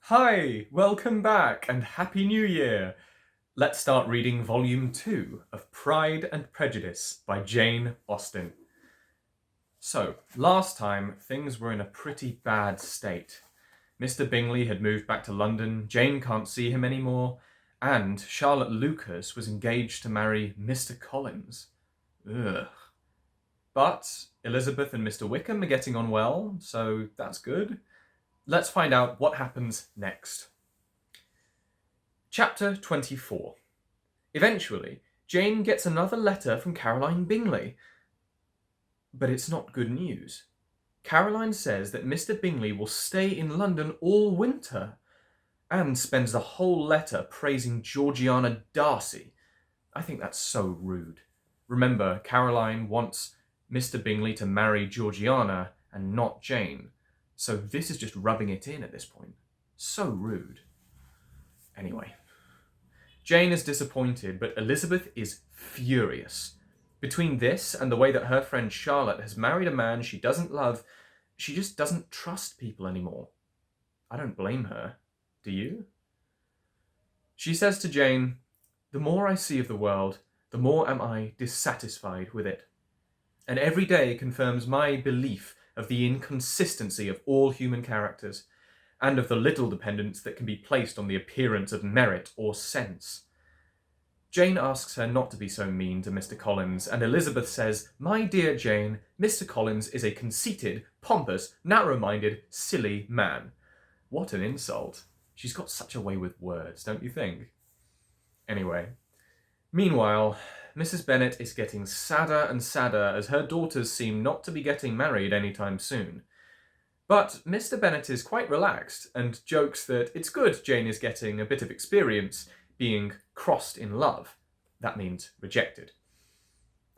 Hi, welcome back and Happy New Year! Let's start reading Volume 2 of Pride and Prejudice by Jane Austen. So, last time things were in a pretty bad state. Mr. Bingley had moved back to London, Jane can't see him anymore, and Charlotte Lucas was engaged to marry Mr. Collins. Ugh. But Elizabeth and Mr. Wickham are getting on well, so that's good. Let's find out what happens next. Chapter 24. Eventually, Jane gets another letter from Caroline Bingley. But it's not good news. Caroline says that Mr. Bingley will stay in London all winter, and spends the whole letter praising Georgiana Darcy. I think that's so rude. Remember, Caroline wants Mr. Bingley to marry Georgiana and not Jane. So this is just rubbing it in at this point. So rude. Anyway, Jane is disappointed, but Elizabeth is furious. Between this and the way that her friend Charlotte has married a man she doesn't love, she just doesn't trust people anymore. I don't blame her. Do you? She says to Jane, "The more I see of the world, the more am I dissatisfied with it. And every day confirms my belief of the inconsistency of all human characters, and of the little dependence that can be placed on the appearance of merit or sense." Jane asks her not to be so mean to Mr. Collins, and Elizabeth says, "My dear Jane, Mr. Collins is a conceited, pompous, narrow-minded, silly man." What an insult. She's got such a way with words, don't you think? Anyway, meanwhile, Mrs. Bennet is getting sadder and sadder as her daughters seem not to be getting married anytime soon. But Mr. Bennet is quite relaxed and jokes that it's good Jane is getting a bit of experience being crossed in love. That means rejected.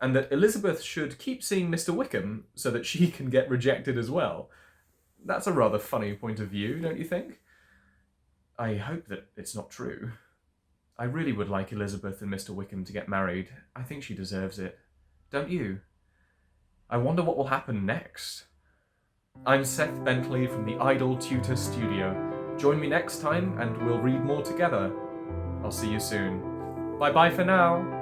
And that Elizabeth should keep seeing Mr. Wickham so that she can get rejected as well. That's a rather funny point of view, don't you think? I hope that it's not true. I really would like Elizabeth and Mr. Wickham to get married. I think she deserves it. Don't you? I wonder what will happen next. I'm Seth Bentley from the Idol Tutor Studio. Join me next time and we'll read more together. I'll see you soon. Bye-bye for now.